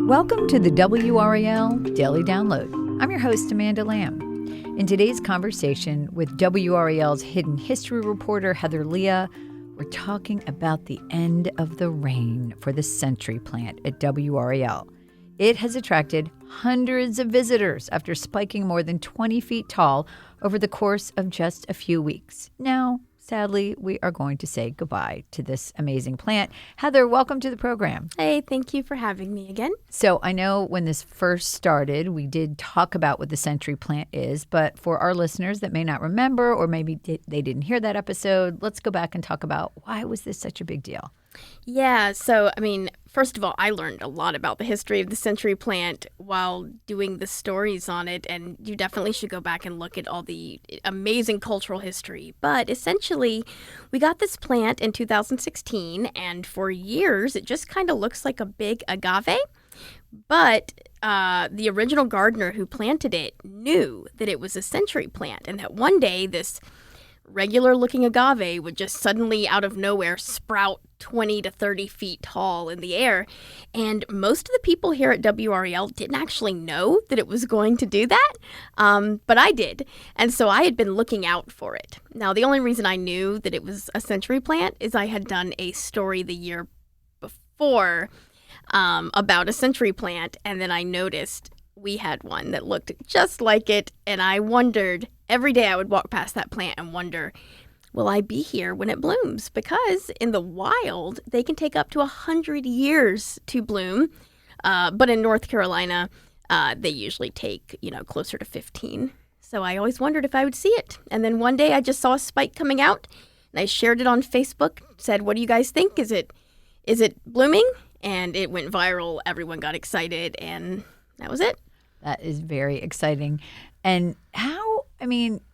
Welcome to the WRAL Daily Download. I'm your host, Amanda Lamb. In today's conversation with WRAL's hidden history reporter, Heather Leah, we're talking about the end of the reign for the Century Plant at WRAL. It has attracted hundreds of visitors after spiking more than 20 feet tall over the course of just a few weeks. Now, sadly, we are going to say goodbye to this amazing plant. Heather, welcome to the program. Hey, thank you for having me again. So I know when this first started, we did talk about what the Century Plant is, but for our listeners that may not remember or maybe they didn't hear that episode, let's go back and talk about why was this such a big deal? Yeah, first of all, I learned a lot about the history of the Century Plant while doing the stories on it, and you definitely should go back and look at all the amazing cultural history. But essentially, we got this plant in 2016, and for years, it just kind of looks like a big agave. But the original gardener who planted it knew that it was a century plant, and that one day this regular-looking agave would just suddenly, out of nowhere, sprout 20 to 30 feet tall in the air. And most of the people here at WRAL didn't actually know that it was going to do that, but I did. And so I had been looking out for it. Now, the only reason I knew that it was a century plant is I had done a story the year before about a century plant, and then I noticed we had one that looked just like it, and I wondered, every day I would walk past that plant and wonder, will I be here when it blooms? Because in the wild, they can take up to 100 years to bloom, but in North Carolina, they usually take, closer to 15. So I always wondered if I would see it. And then one day I just saw a spike coming out, and I shared it on Facebook, said, what do you guys think? Is it blooming? And it went viral. Everyone got excited, and that was it. That is very exciting. And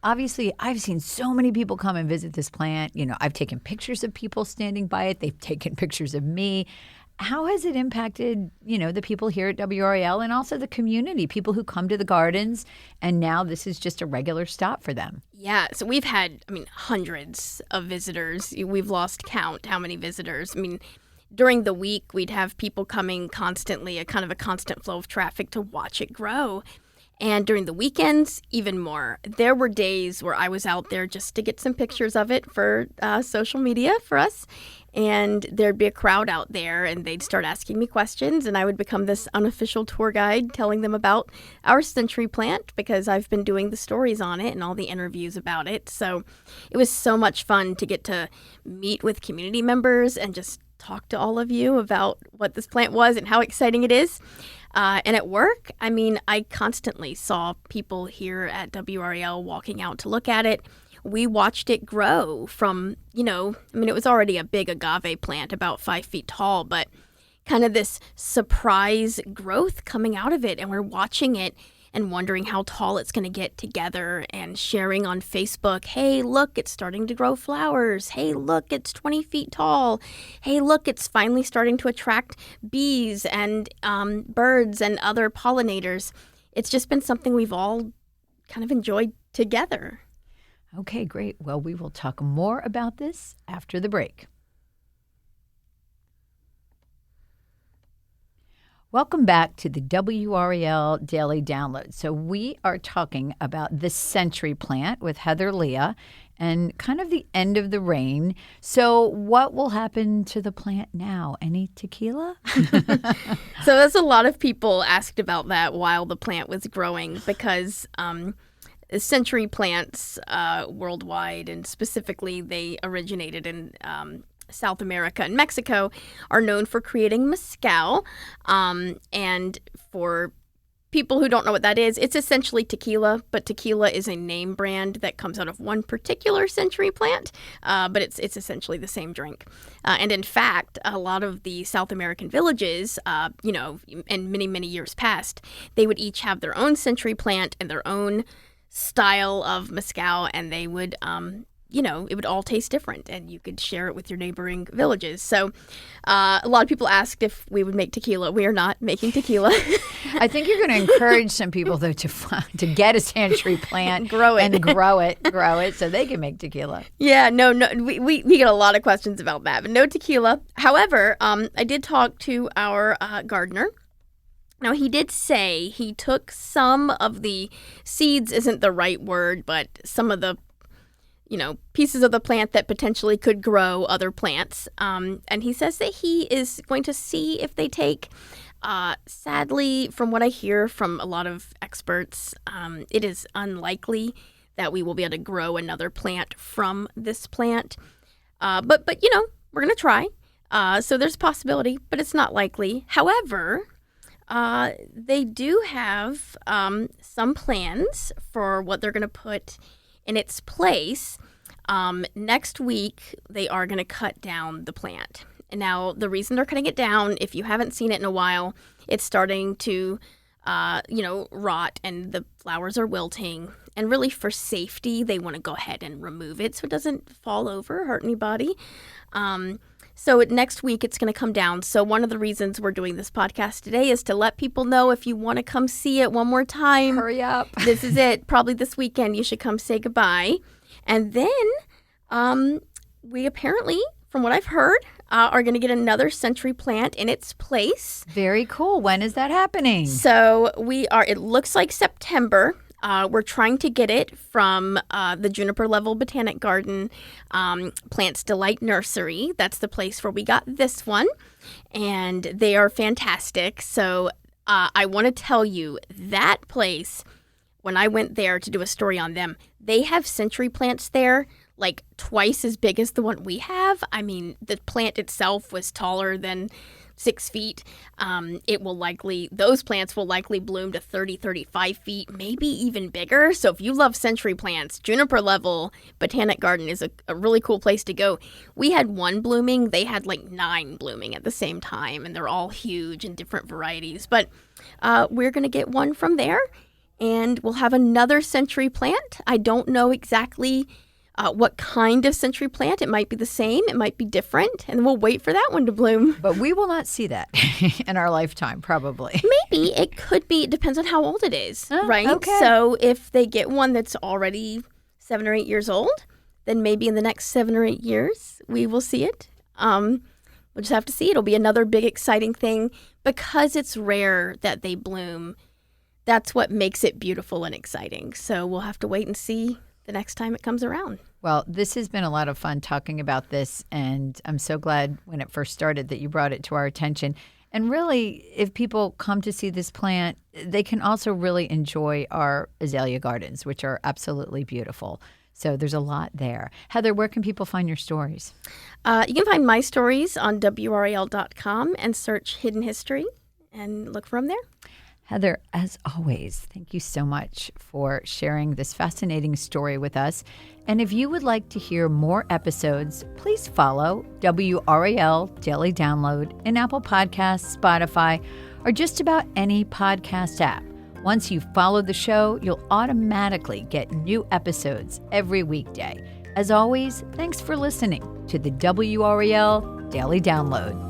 obviously, I've seen so many people come and visit this plant. I've taken pictures of people standing by it. They've taken pictures of me. How has it impacted, the people here at WRAL and also the community, people who come to the gardens, and now this is just a regular stop for them? Yeah, so we've had, hundreds of visitors. We've lost count how many visitors. During the week, we'd have people coming constantly, a kind of a constant flow of traffic to watch it grow. And during the weekends, even more. There were days where I was out there just to get some pictures of it for social media for us. And there'd be a crowd out there, and they'd start asking me questions, and I would become this unofficial tour guide telling them about our century plant because I've been doing the stories on it and all the interviews about it. So it was so much fun to get to meet with community members and just talk to all of you about what this plant was and how exciting it is. And at work, I constantly saw people here at WRAL walking out to look at it. We watched it grow from, it was already a big agave plant, about 5 feet tall, but kind of this surprise growth coming out of it. And we're watching it and wondering how tall it's going to get together and sharing on Facebook, hey, look, it's starting to grow flowers. Hey, look, it's 20 feet tall. Hey, look, it's finally starting to attract bees and birds and other pollinators. It's just been something we've all kind of enjoyed together. Okay, great. Well, we will talk more about this after the break. Welcome back to the WRAL Daily Download. So we are talking about the Century Plant with Heather Leah and kind of the end of the reign. So what will happen to the plant now? Any tequila? So there's a lot of people asked about that while the plant was growing because century plants worldwide, and specifically they originated in South America and Mexico, are known for creating mezcal. And for people who don't know what that is, it's essentially tequila, but tequila is a name brand that comes out of one particular century plant, but it's essentially the same drink. And in fact, a lot of the South American villages, in many, many years past, they would each have their own century plant and their own style of mezcal, and they would it would all taste different, and you could share it with your neighboring villages. So a lot of people asked if we would make tequila. We are not making tequila. I think you're going to encourage some people, though, to get a century plant, grow it, so they can make tequila. Yeah, no, we get a lot of questions about that, but no tequila. However, I did talk to our gardener, Now, he did say he took some of the seeds, isn't the right word, but some of the pieces of the plant that potentially could grow other plants. And he says that he is going to see if they take. Sadly, from what I hear from a lot of experts, it is unlikely that we will be able to grow another plant from this plant. But we're going to try. So there's a possibility, but it's not likely. However, they do have some plans for what they're going to put in its place. Next week, they are going to cut down the plant. And now, the reason they're cutting it down, if you haven't seen it in a while, it's starting to, rot and the flowers are wilting. And really, for safety, they want to go ahead and remove it so it doesn't fall over, hurt anybody. So next week, it's going to come down. So one of the reasons we're doing this podcast today is to let people know if you want to come see it one more time. Hurry up. This is it. Probably this weekend, you should come say goodbye. And then we apparently, from what I've heard, are going to get another century plant in its place. Very cool. When is that happening? So it looks like September. We're trying to get it from the Juniper Level Botanic Garden Plants Delight Nursery. That's the place where we got this one. And they are fantastic. So I want to tell you that place, when I went there to do a story on them, they have century plants there like twice as big as the one we have. I mean, the plant itself was taller than 6 feet. Those plants will likely bloom to 30, 35 feet, maybe even bigger. So if you love century plants, Juniper Level Botanic Garden is a really cool place to go. We had one blooming. They had like 9 blooming at the same time, and they're all huge and different varieties. But we're going to get one from there, and we'll have another century plant. I don't know exactly what kind of century plant. It might be the same. It might be different. And we'll wait for that one to bloom. But we will not see that in our lifetime, probably. Maybe. It could be. It depends on how old it is, right? Okay. So if they get one that's already 7 or 8 years old, then maybe in the next 7 or 8 years, we will see it. We'll just have to see. It'll be another big, exciting thing. Because it's rare that they bloom, that's what makes it beautiful and exciting. So we'll have to wait and see the next time it comes around. Well, this has been a lot of fun talking about this, and I'm so glad when it first started that you brought it to our attention. And really, if people come to see this plant, they can also really enjoy our azalea gardens, which are absolutely beautiful. So there's a lot there. Heather, where can people find your stories? You can find my stories on WRAL.com and search Hidden History and look for them there. Heather, as always, thank you so much for sharing this fascinating story with us. And if you would like to hear more episodes, please follow WRAL Daily Download in Apple Podcasts, Spotify, or just about any podcast app. Once you follow the show, you'll automatically get new episodes every weekday. As always, thanks for listening to the WRAL Daily Download.